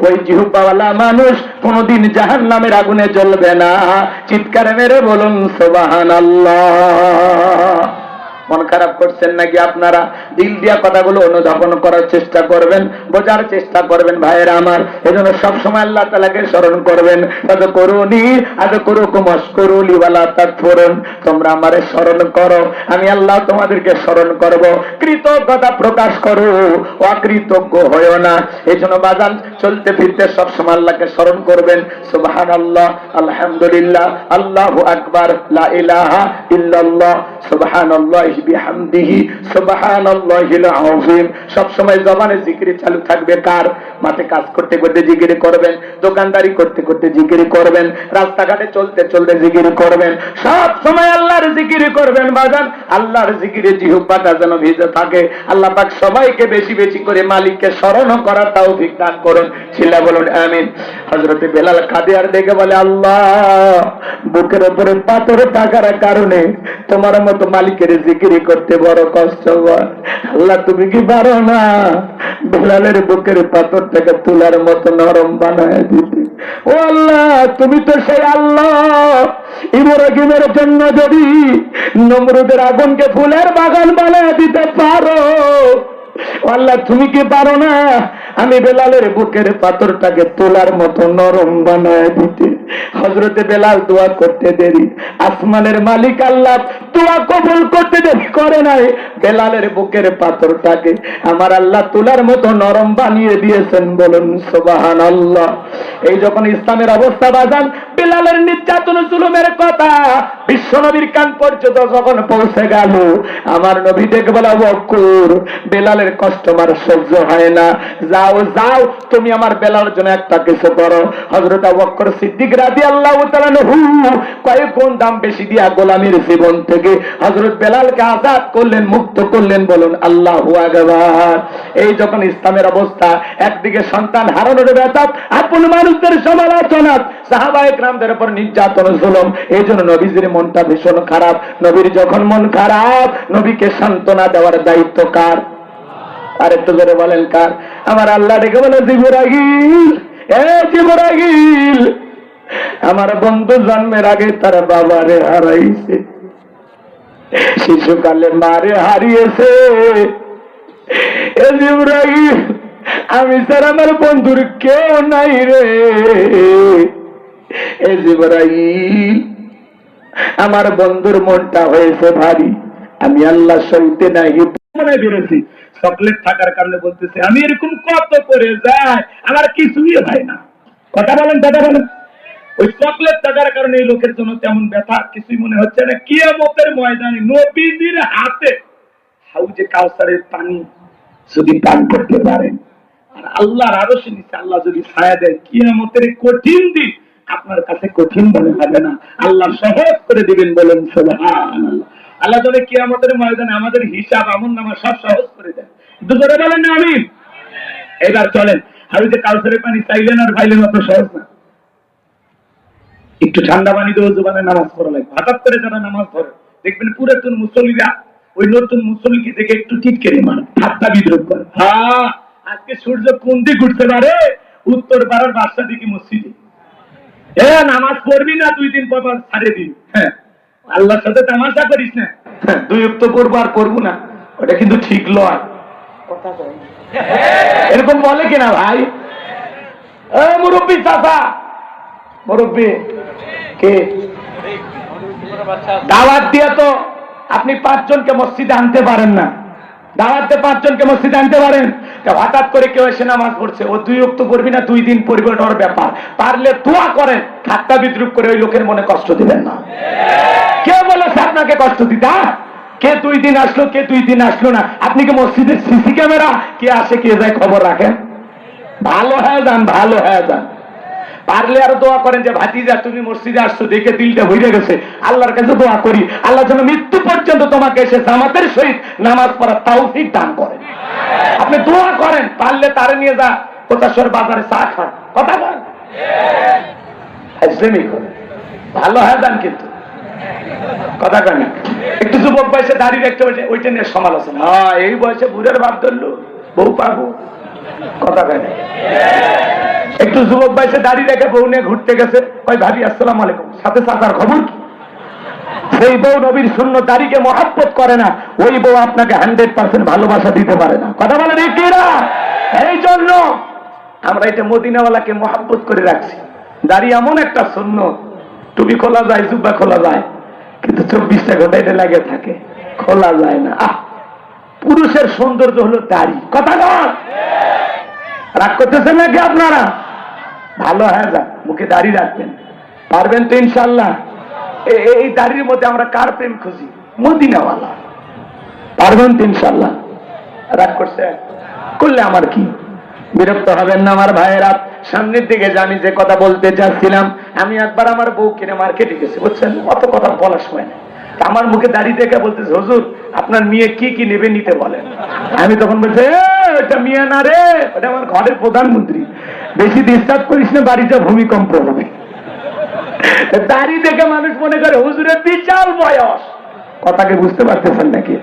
ওই জিহ্বাওয়ালা মানুষ কোনদিন জাহান্নামের আগুনে জ্বলবে না। চিৎকার মেরে বলুন সুবহানাল্লাহ। মন খারাপ করছেন নাকি আপনারা? দিল দিয়া কথাগুলো অনুধাবন করার চেষ্টা করবেন, বোঝার চেষ্টা করবেন ভাইয়েরা আমার। এজন্য সবসময় আল্লাহ তাআলাকে স্মরণ করবেন। ফাযকুরুনি আযকুরুকুম ওয়াশকুরুলি ওয়ালা তাকফুরুন। তোমরা আমারে স্মরণ করো, আমি আল্লাহ তোমাদেরকে স্মরণ করব। কৃতজ্ঞতা প্রকাশ করো, অকৃতজ্ঞ হয়ো না। এজন্য বাজান চলতে ফিরতে সবসময় আল্লাহকে স্মরণ করবেন। সুবহানাল্লাহ, আলহামদুলিল্লাহ, আল্লাহু আকবার, লা ইলাহা ইল্লাল্লাহ, সুবহানাল্লাহ বিহামদিহি সুবহানাল্লাহিল আযীম। সব সময় জবানে জিকির চালু থাকবে কার? মাঠে কাজ করতে করতে জিকির করবেন, দোকানদারি করতে করতে জিকির করবেন, রাস্তাঘাটে চলতে চলতে জিকির করবেন, সব সময় আল্লাহর জিকির করবেন বাজান। আল্লাহর জিকিরে জিহ্বাটা যেন ভিজে থাকে। আল্লাহ পাক সবাইকে বেশি বেশি করে মালিককে স্মরণ করার তৌফিক দান করুন। চিল্লা বলুন আমিন। হযরত বেলাল কাঁদে আর দেখে বলে, আল্লাহ, বুকের উপরে পাথর থাকার কারণে তোমার মতো মালিকের জিকির করতে বড় কষ্ট হয়। আল্লাহ, তুমি কি পারো না বেলালের বুকের পাথরটাকে তুলার মতো নরম বানায় দিতে? ও আল্লাহ, তুমি তো সেই আল্লাহ, ইব্রাহিমের জন্য যদি নমরুদের আগুনকে ফুলের বাগান বানায় দিতে পারো, আল্লাহ তুমি কি পারো না আমি বেলালের বুকের পাথরটাকে তোলার মতো নরম বানায় দিতে? হযরতে বেলাল দোয়া করতে দেরি, আসমানের মালিক আল্লাহ দোয়া কবুল করতে দেরি করে নাই। বেলালের বুকের পাথরটাকে আমার আল্লাহ তোলার মতো নরম বানিয়ে দিয়েছেন। বলুন সুবহানাল্লাহ। এই যখন ইসলামের অবস্থা বাজান, বেলালের নির্যাতন জুলুমের কথা বিশ্বনবীর কান পর্যন্ত যখন পৌঁছে গেল, আমার নবী দেখে বলা, বকর, বেলালের কষ্ট আমার সহ্য হয় না, যাও যাও তুমি আমার বেলালের জন্য একটা কিছু করো। হযরত আবু বকর সিদ্দিক রাদিয়াল্লাহু তাআলা আনহু কয়েক গুণ দাম বেশি দিয়া গোলামীর জীবন থেকে হযরত বেলালকে আজাদ করলেন, মুক্ত করলেন। বলুন আল্লাহু আকবার। এই যখন ইসলামের অবস্থা, একদিকে সন্তান হারানোর ব্যথা, আপন মানুষদের সমালোচনা, সাহাবায়ে কেরামদের উপর নির্যাতন জুলুম, এই জন্য নবীজির মনটা ভীষণ খারাপ। নবীর যখন মন খারাপ, নবীকে সান্ত্বনা দেওয়ার দায়িত্ব কার? আর একটু জোরে বলেন কার? আমার আল্লাহ ডেকে বলে, জিবরাইল, এ জিবরাইল, আমার বন্ধু জন্মের আগে তার বাবারে হারাইছে, শিশুকালে মারে হারিয়েছে। এ জিবরাইল, আমি স্যার আমার বন্ধুর কেউ নাই রে। এ জিবরাইল, আমার বন্ধুর মনটা হয়েছে ভারী, আমি আল্লাহ সইতে নাই। মনে বেরোছি চকলেট থাকার কারণে বলতেছে, আমি এরকম কত করে যাই, আমার কিছুই হয় না। কথা বলেন, কথা বলেন। ওই চকলেট থাকার কারণে এই লোকের জন্য তেমন ব্যথা কিছুই মনে হচ্ছে না। কিয়ামতের ময়দানে নবীজির হাতে হাউজে কাউসারের পানি যদি পান করতে পারেন, আর আল্লাহর আরশের নিচে আল্লাহ যদি ছায়া দেয়, কিয়ামতের কঠিন দিন আপনার কাছে কঠিন মনে হবে না, আল্লাহ সহজ করে দিবেন। বলেন সুবহানাল্লাহ। আল্লাহ তাআলা কিয়ামতের ময়দানে আমাদের হিসাব আমলনামা সব সহজ করে দেন। দুজনে বলেন না আমিন। এবার চলেন, হাউজে কাউসারের পানি চাইলেন আর পাইলেন অত সহজ না। একটু ঠান্ডা পানি দিয়ে জবানে নামাজ পড়া লাগবে। হঠাৎ করে যারা নামাজ পড়ে দেখবেন পুরাতন মুসল্লিরা ওই নতুন মুসল্লিকে দেখে একটু টিটকেরি মানে ঠাট্টা বিদ্রোহ করে। হ্যাঁ, আজকে সূর্য কোন দিক উঠতে পারে? উত্তর পাড়ার বাদশা দিকে মসজিদে। এ নামাজ পড়বি না, 2 দিন পর পর ছাড়ে দিন। হ্যাঁ, আল্লাহর সাথে তামাশা করিস না। 2 ওয়াক্ত পড়বো আর পড়বো না, ওটা কিন্তু ঠিক লয়। কথা বল, এরকম বলে কিনা ভাই? মুরব্বী চাচা, মুরব্বী কে দাওয়াত দিয়ে তো আপনি 5 জনকে মসজিদে আনতে পারেন না। দাওয়াতে 5 জনকে মসজিদে আনতে পারেন, হঠাৎ করে কেউ এসে নামাজ পড়ছে, ও 2 ওয়াক্ত পড়বি না, 2 দিন পড়বি, ওর ব্যাপার। পারলে দোয়া করেন, ঠাট্টা বিদ্রুপ করে ওই লোকের মনে কষ্ট দিবেন না। কে বলেছে আপনাকে কষ্ট দিতে? কে 2 দিন আসলো, কে 2 দিন আসলো না? আপনি কি মসজিদের সিসি ক্যামেরা কে আসে কে যায় খবর রাখেন? ভালো হয়ে যান, ভালো হয়ে যান। পারলে আরো দোয়া করেন যে ভাতিজা তুমি মসজিদে আসছো দেখে দিলটা ভরে গেছে, আল্লাহর কাছে দোয়া করি আল্লাহ যেন মৃত্যু পর্যন্ত তোমাকে এসে জামাতের সহিত নামাজ পড়ার তৌফিক দান করেন। আপনি দোয়া করেন, পারলে তারে নিয়ে যা কোথাশ্বর বাজারে চা খান। কথা বলেন, ভালো হয়ে যান। কিন্তু কথা কেন একটু যুবক বয়সে দাঁড়িয়ে রাখতে বসে ওইটা নিয়ে সমালোচনা। হ্যাঁ, এই বয়সে বুড়ের ভাব ধরলো, বউ পাবো। কথা কেন একটু যুবক বয়সে দাঁড়িয়ে রেখে বউ নিয়ে ঘুরতে গেছে, ওই ভাবি আসসালাম আলাইকুম, সাথে চাচার খবর কি? সেই বউ নবীর সুন্নত দাড়িকে মহাব্বত করে না, ওই বউ আপনাকে 100% ভালোবাসা দিতে পারে না। কথা বলেন একেরা। এই জন্য আমরা এটা মদিনাওয়ালাকে মহাব্বত করে রাখছি। দাড়ি এমন একটা সুন্নত, টুপি খোলা যায়, জুব্বা খোলা যায়, কিন্তু 24টা ঘন্টা এটা লাগে থাকে, খোলা যায় না। পুরুষের সৌন্দর্য হলো দাড়ি। কথা বল, রাগ করতেছেন নাকি আপনারা? ভালো হয়ে যান, মুখে দাড়ি রাখবেন, পারবেন তো ইনশাল্লাহ। এই দাড়ির মধ্যে আমরা কার প্রেম খুঁজি? মদিনাওয়ালা। পারবেন তো ইনশাল্লাহ? রাগ করছে? করলে আমার কি, বিরক্ত হবেন না আমার ভাইয়েরা। সামনের দিকে যে আমি যে কথা বলতে চাচ্ছিলাম, আমি একবার আমার বউ কিনে মার্কেটে গেছি, বুঝছেন, অত কথা বলার সময় না। আমার মুখে দাঁড়িয়ে দেখে বলতেছে, হুজুর আপনার মেয়ে কি কি নেবে নিতে বলেন। আমি তখন বলছি, ওটা মেয়ে না রে, ওটা আমার ঘরের প্রধানমন্ত্রী, বেশি ডিস্টার্ব করিস না, বাড়িতে ভূমিকম্প হবে। দাঁড়িয়ে দেখে মানুষ মনে করে হুজুরের বিশাল বয়স। কথাকে বুঝতে পারতেছেন নাকি?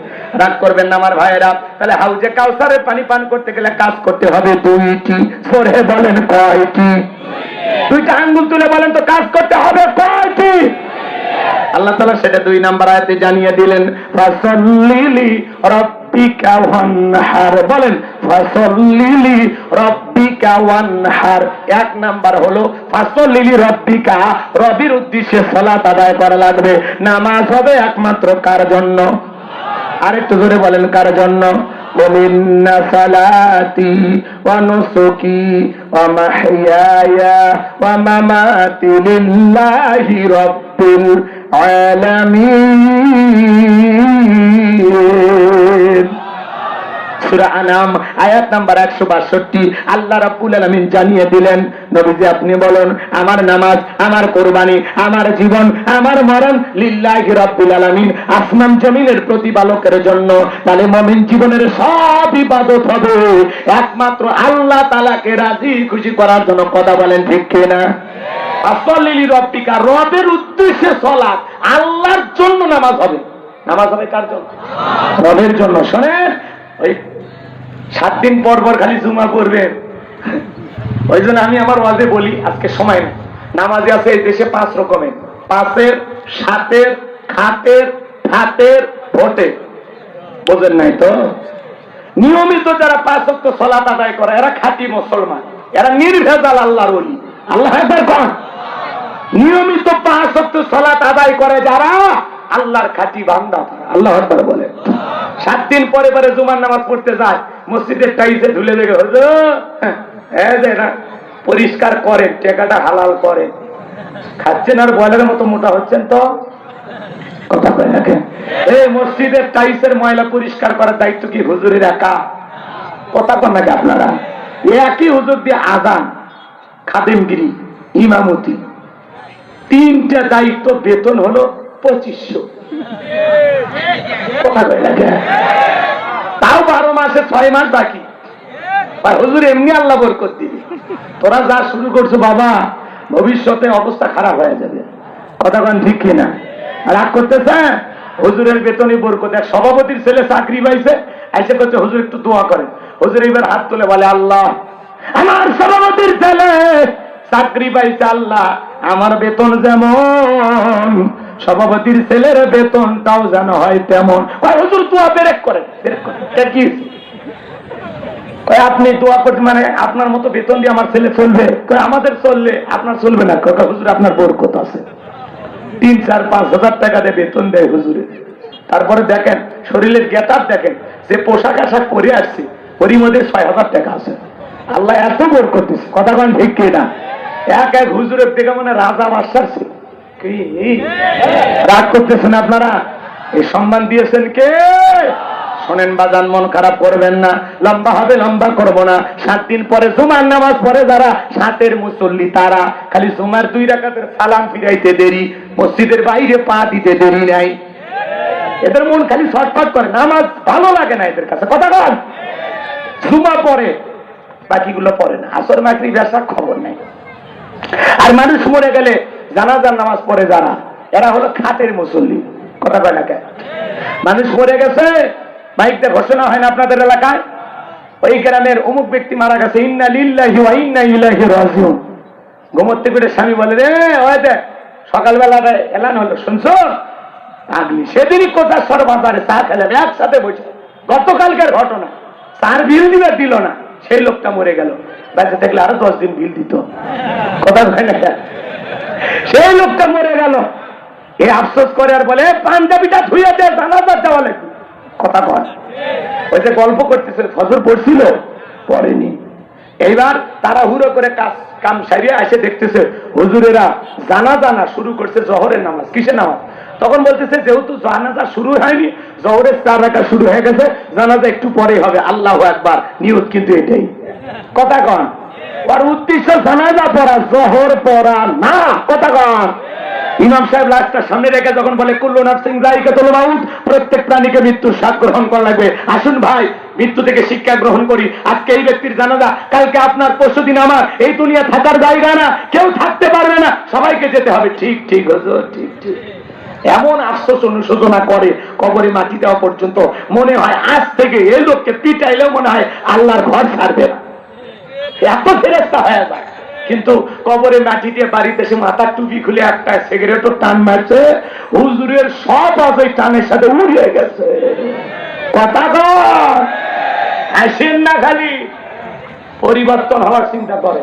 রাগ করবেন না আমার ভাইয়েরা। তাহলে হাউজে কাউসারের পানি পান করতে গেলে কাজ করতে হবে দুইটি। সরে বলেন কয়টি? দুইটা আঙ্গুল তুলে বলেন তো, কাজ করতে হবে কয়টি? আল্লাহ তাআলা সেটা 2 নাম্বার আয়াতে জানিয়ে দিলেন, ফাসাল্লি রাব্বিকা ওয়ানহার। বলেন ফাসাল্লি রাব্বিকা ওয়ানহার। 1 নাম্বার হলো ফাসাল্লি রাব্বিকা, রবির উদ্দেশ্যে সালাত আদায় করা লাগবে। নামাজ হবে একমাত্র কার জন্য? আরেকটু জোরে বলেন, কার জন্য? ইন্না সালাতি ওয়া নুসুকি ওয়া মাহইয়ায়া ওয়া মামাতি লিল্লাহি রাব্বিল আলামিন। সূরা আনাম আয়াত নাম্বার 162। আল্লাহ রাব্বুল আলামিন জানিয়ে দিলেন, নবীজি আপনি বলুন, আমার নামাজ, আমার কুরবানি, আমার জীবন, আমার মরণ লিল্লাহি রাব্বিল আলামিন, আসমান জমিনের প্রতিপালকের জন্য। তাহলে মুমিন জীবনের সব ইবাদত হবে একমাত্র আল্লাহ তাআলাকে রাজি খুশি করার জন্য। কথা বলেন ঠিক কিনা? আসলিলি রব্বিকা, রবের উদ্দেশ্যে সালাত, আল্লাহর জন্য নামাজ হবে। নামাজ হবে কার জন্য? রবের জন্য। শুনেন, ওই 7 দিন পর পর খালি জুমা পড়বেন, ওই জন্য আমি আমার ওয়াজে বলি, আজকে সময় না, নামাজে আছে এই দেশে 5 রকমের, 5-এর, 7-এর, খাতের, ফাতের, ভোটে। বোঝেন নাই তো? নিয়মিত যারা 5 ওয়াক্ত সালাত আদায় করে এরা খাঁটি মুসলমান, এরা নির্ভেজাল আল্লাহর ওলি। আল্লাহ একবার কোন, নিয়মিত 5 ওয়াক্ত সালাত আদায় করে যারা, আল্লাহর খাঁটি বান্দা। আল্লাহ আকবার বলে। 7 দিন পরে পরে জুমার নামাজ পড়তে যায়, মসজিদের টাইসে ধুলে দেখে, হুজুর পরিষ্কার করেন, টাকাটা হালাল করেন, খাচ্ছেন আর বয়লারের মতো মোটা হচ্ছেন তো। কথা কয় নাকি? এই মসজিদের টাইসের ময়লা পরিষ্কার করার দায়িত্ব কি হুজুরের একা? কথা কন নাকি আপনারা? একই হুজুর দিয়ে আযান, খাদেমগিরি, ইমামতি, 3টা দায়িত্ব, বেতন হলো 2500। কথা কয় নাকি? তাও 12 মাসে 6 মাস বাকি। হুজুর এমনি আল্লাহ বরকত দিবে, তোরা যা শুরু করছো বাবা, ভবিষ্যতে অবস্থা খারাপ হয়ে যাবে। কথা কন ঠিক কিনা? রাগ করতেছে? হুজুরের বেতনই বরকত। এক সভাপতির ছেলে চাকরি পাইছে, এসে করছে হুজুর একটু দোয়া করেন। হুজুর এবার হাত তুলে বলে, আল্লাহ আমার সভাপতির ছেলে চাকরি পাইছে, আল্লাহ আমার বেতন যেমন সভাপতির ছেলের বেতনটাও যেন হয় তেমন। হুজুর দোয়া বেরেক করেন, বেরেক করেন। কি আপনি দোয়া করছেন মানে আপনার মতো বেতন দিয়ে আমার ছেলে চলবে? আমাদের চললে আপনার চলবে না। হুজুর আপনার বরকত আছে, 3-4-5 হাজার টাকা দিয়ে বেতন দেয় হুজুরে। তারপরে দেখেন শরীরের গেটার দেখেন, যে পোশাক আশাক পরে আসছে ওরই মধ্যে 6,000 টাকা আছে। আল্লাহ এত বরকত দিচ্ছে। কথা কন ঠিক কিনা? এক হুজুরের দেখে মনে রাজা বাদশার ছিল। কি রাগ করতেছেন আপনারা? এই সম্মান দিয়েছেন কে? শোনেন বাজান, মন খারাপ করবেন না, লম্বা হবে, লম্বা করব না। 7 দিন পরে জুমার নামাজ পড়ে যারা 7-এর মুসল্লি, তারা খালি জুমার 2 রাকাতের সালাম ফিরাইতে দেরি, মসজিদের বাইরে পা দিতে দেরি নাই। এদের মন খালি ছটফট করে, নামাজ ভালো লাগে না এদের কাছে। কথা বল, জুমা পড়ে, বাকিগুলো পড়ে না। আসর মাগরিব এসা খবর নাই। আর মানুষ মরে গেলে জানাজার নামাজ পড়ে যারা, এরা হলো খাতের মুসল্লি। কথা কয় না? মানুষ মরে গেছে, মাইকতে ঘোষণা হয় না আপনাদের এলাকায়, ওই গ্রামের অমুক ব্যক্তি মারা গেছে, ইন্না লিল্লাহি ওয়া ইন্না ইলাইহি রাজিউন। ঘুমোতে করে স্বামী বলে, রে ওই দেখ সকালবেলা এলান হলো, শুনছো? আগলি সেদিনই কোথা সরবাজারে চা খেলাম একসাথে বসে, গতকালকার ঘটনা। তার বিল দিবে, দিল না, সেই লোকটা মরে গেল। বেঁচে থাকলে আরো 10 দিন বিল দিত। কথা হয় না? সেই লোকটা মরে গেল, এ আফসোস করে আর বলে, পাঞ্জাবিটা ধুয়ে দে, জানাজার যাওয়া লাগবে। কথা কয়? ওই যে গল্প করতেছে, ফজর পড়ছিল, পড়েনি। এইবার তারা হুড়ো করে কাম সারিয়ে এসে দেখতেছে হুজুরেরা জানা শুরু করছে জহরের নামাজ। কিসের নামাজ? তখন বলতেছে যেহেতু জানাজা শুরু হয়নি, জহরের 4 রাকাত শুরু হয়ে গেছে, জানাজা একটু পরে হবে, আল্লাহু আকবার। নিয়ত কিন্তু এটাই, কথা কন। আর উদ্দেশ্য জানাজা পড়া, জহর পড়া না, কথা কন। ইমাম সাহেব লাশটা সামনে রেখে যখন বলে কুল্লু নাফসিন যায়িকাতুল মাউত, প্রত্যেক প্রাণীকে মৃত্যুর স্বাদ গ্রহণ করা লাগবে, আসুন ভাই মৃত্যু থেকে শিক্ষা গ্রহণ করি। আজকে এই ব্যক্তির জানাজা, কালকে আপনার, পরশুদিন আমার। এই দুনিয়া থাকার জায়গা না, কেউ থাকতে পারবে না, সবাইকে যেতে হবে। ঠিক ঠিক হুজুর, ঠিক ঠিক। এমন আফসোস অনুশোচনা করে কবরে মাটি দেওয়া পর্যন্ত, মনে হয় আজ থেকে এই লোককে পিটাইলেও মনে হয় আল্লাহর ঘর ছাড়বে না, এত ফেরেশতা হয়ে যায়। কিন্তু কবরে মাটি দিয়ে বাড়িতে এসে মাথার টুপি খুলে একটা সিগারেটও টান মারছে, হুজুরের সব আজ ওই টানের সাথে উড়িয়ে গেছে। কথা কর, আসেন না, খালি পরিবর্তন হওয়ার চিন্তা করে।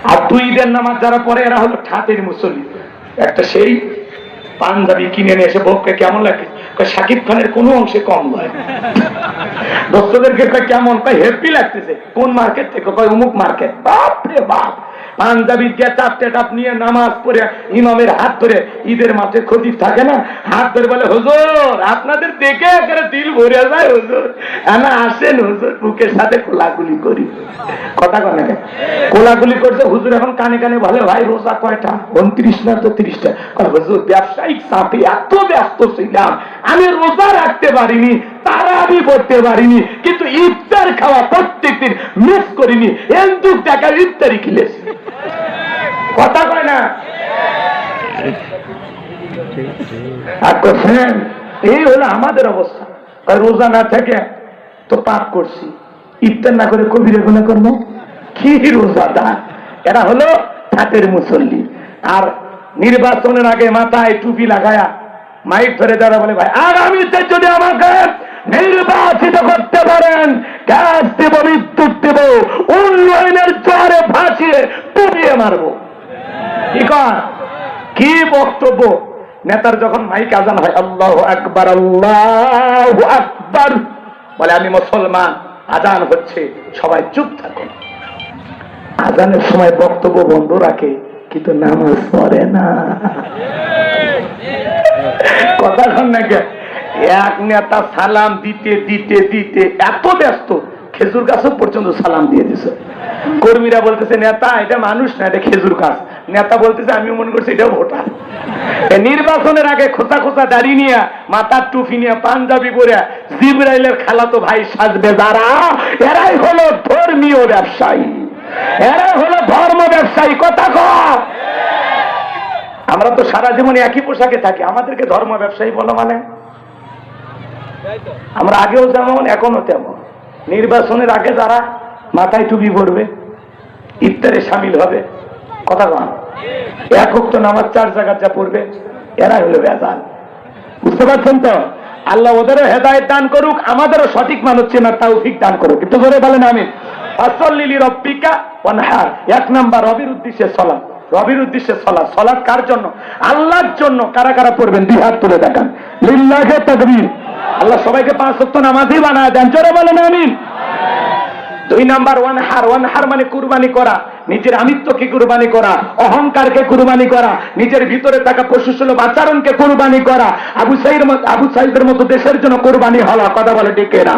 আর 2 ঈদের নামাজ যারা পড়ে এরা হলো ঠাতের মুসল্লি। একটা সেই পাঞ্জাবি কিনে নিয়ে এসে বউকে কেমন লাগে, শাকিব খানের কোনো অংশে কম নয়। দোস্তদেরকে কেমন, হেপি লাগতেছে, কোন মার্কেট থেকে, অমুক মার্কেট। বাপ রে বাপ, পাঞ্জাবির গেটাপ টেটাপ নিয়ে নামাজ পড়ে ইমামের হাত ধরে, ঈদের মাঠে খতিব থাকে না, হাত ধরে বলে হুজুর আপনাদের দেখে একেবারে দিল ভরে যায় হুজুর, না আসেন হুজুর, বুকের সাথে কোলাগুলি করি। কথা কয় না, কোলাগুলি করছে। হুজুর এখন কানে কানে বলে ভাই রোজা কয়টা, 29 না তো 30টা। হুজুর ব্যবসায়িক চাপে এত ব্যস্ত ছিলাম, আমি রোজা রাখতে পারিনি, তারাবি পড়তে পারিনি, কিন্তু ইফতার খাওয়া প্রত্যেকদিন মিস করিনি, এন্দুক টাকা ইফতারি কিনেছি। কথা কয় না, এই হলো আমাদের অবস্থা। রোজা না থেকে তো পাপ করছি, ইফতার না করে কবিরে গুনাহ করবো, কি রোজাদার। এরা হলো ঠাটের মুসল্লি। আর নির্বাচনের আগে মাথায় টুপি লাগায়া মাইক ধরে যারা বলে ভাই আগামীতে যদি আমাকে নির্বাচিত করতে পারেন, গ্যাস দেব, বিদ্যুৎ দেব, উন্নয়নের জোয়ারে ভাসিয়ে ডুবিয়ে মারবো। কি বক্তব্য! নেতার যখন মাইক আজান হয় আল্লাহু আকবার, আল্লাহু আকবার বলে, আমি মুসলমান, আজান হচ্ছে, সবাই চুপ থাকুন। আজানের সময় বক্তব্য বন্ধ রাখে, কিন্তু নামাজ পড়ে না। কথা শোন না, এক নেতা সালাম দিতে দিতে দিতে এত ব্যস্ত, খেজুর গাছও পর্যন্ত সালাম দিয়ে দিছে। কর্মীরা বলতেছে নেতা এটা মানুষ না, এটা খেজুর গাছ। নেতা বলতেছে আমি মনে করছি এটাও ভোটার। নির্বাচনের আগে খোঁচা খোঁচা দাড়ি নিয়ে, মাথার টুপি নিয়ে, পাঞ্জাবি পরে জিবরাইলের খালাতো ভাই সাজবে যারা, এরাই হলো ধর্মীয় ব্যবসায়ী, এরাই হলো ধর্ম ব্যবসায়ী। কথা কর, আমরা তো সারা জীবনে একই পোশাকে থাকি, আমাদেরকে ধর্ম ব্যবসায়ী বলো মানে? আমরা আগেও যেমন এখনো তেমন। নির্বাচনের আগে যারা মাথায় টুপি পরবে, ইফতারে সামিল হবে, কথা কন, এক ওয়াক্ত নামাজ 4 জায়গা যা পড়বে, এরাই হলো বেজাল। বুঝতে পারছেন তো? আল্লাহ ওদেরও হেদায়েত দান করুক, আমাদেরও সঠিক মানুষ চেনার তৌফিক দান করুক। একটু জোরে বলেন আমিন। ফাসাল্লি লিরাব্বিকা ওয়ানহার। 1 নাম্বার রবির উদ্দেশ্যে সালাত। রবির উদ্দেশ্যে সালাত। সালাত কার জন্য? আল্লাহর জন্য। কারা কারা পড়বেন 2 হাত তুলে দেখান। লিল্লাহি তাকবীর। আল্লাহ সবাইকে 5 ওয়াক্ত নামাজি বানায় দেন। জোরে বলেন আমিন। 2 নাম্বার ওয়ানহার। ওয়ানহার মানে কুরবানি করা, নিজের আমিত্বকে কুরবানি করা, অহংকারকে কুরবানি করা, নিজের ভিতরে থাকা পশুসুলভ আচরণকে কুরবানি করা। আবু সাইদের মতো দেশের জন্য কুরবানি হওয়া। কথা বলে ঠিক না?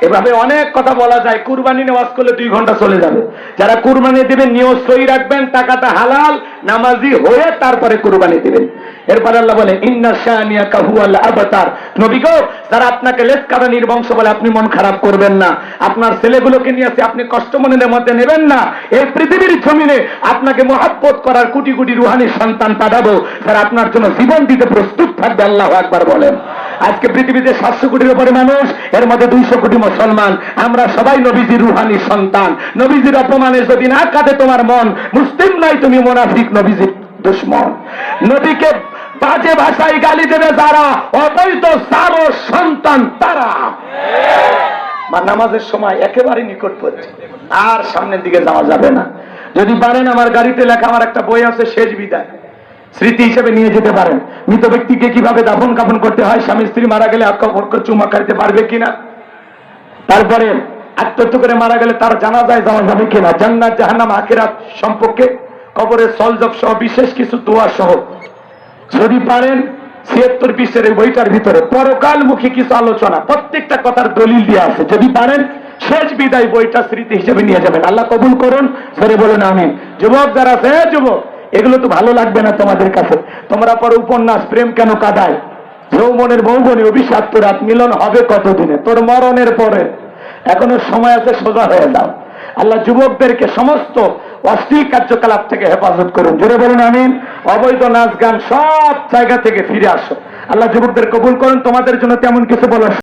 এভাবে অনেক কথা বলা যায়। কুরবানি নেওয়াজ করলে 2 ঘন্টা চলে যাবে। যারা কুরবানি দিবেন নিয়ত সহি রাখবেন, টাকাটা হালাল, নামাজি হয়ে তারপরে কুরবানি দিবেন। এরপর আল্লাহ বলে ইন্না শানিয়াকা হুয়াল আবতার। নবী গো, যারা আপনাকে লেসকারানির বংশ বলে আপনি মন খারাপ করবেন না। আপনার ছেলেগুলোকে নিয়ে আসে আপনি কষ্ট মনের মধ্যে নেবেন না। এই পৃথিবীর জমিনে আপনাকে মহব্বত করার কোটি কোটি রুহানি সন্তান পাঠাবো, যারা আপনার জন্য জীবন দিতে প্রস্তুত থাকবে। আল্লাহু আকবার বলেন। আজকে পৃথিবীতে 700 কোটির উপরে মানুষ, এর মধ্যে 200 কোটি মুসলমান। আমরা সবাই নবীজির রুহানি সন্তান। নবীজির অপমানে যদি না কাঁদে তোমার মন, মুসলিম নাই তুমি মুনাফিক, নবীজির দুশমন। নবীকে বাজে ভাষায় গালি দেবে যারা, অবৈধ সারো সন্তান তারা। নামাজের সময় একেবারে নিকটবর্তী, আর সামনের দিকে যাওয়া যাবে না। যদি পারেন, আমার গাড়িতে লেখা আমার একটা বই আছে, শেষ বিদায়, স্মৃতি হিসেবে নিয়ে যেতে পারেন। মৃত ব্যক্তিকে কিভাবে দাফন কাফন করতে হয়, স্বামী স্ত্রী মারা গেলে আত্মপক্ষ চুমা খাইতে পারবে কিনা, তারপরে আত্মহত্যা করে মারা গেলে তার জানাজায় যাওয়া যাবে কিনা, জান্নাত জাহান্নাম আখিরাত সম্পর্কে, কবরের সলজব সহ বিশেষ কিছু দোয়া সহ যদি পারেন 76 পৃষ্ঠার এই বইটার ভিতরে পরকালমুখী কিছু আলোচনা, প্রত্যেকটা কথার দলিল দিয়ে আছে। যদি পারেন শেষ বিদায় বইটা স্মৃতি হিসেবে নিয়ে যাবেন। আল্লাহ কবুল করুন, সরে বলুন আমিন। যুবক যারা আছে, যুবক, এগুলো তো ভালো লাগবে না তোমাদের কাছে। তোমরা পরে উপন্যাস প্রেম কেন কাঁদায়, যৌবনের মৌবনী অভিশাপ্ত রাত, মিলন হবে কতদিনে, তোর মরণের পরে, এখনো সময় আছে, সোজা হয়ে যাও। আল্লাহ যুবকদেরকে সমস্ত অশ্লীল কার্যকলাপ থেকে হেফাজত করুন, জোরে বলুন আমিন। অবৈধ নাচ গান সব জায়গা থেকে ফিরে আসো। আল্লাহ যুবকদের কবুল করুন। তোমাদের জন্য তেমন কিছু বলার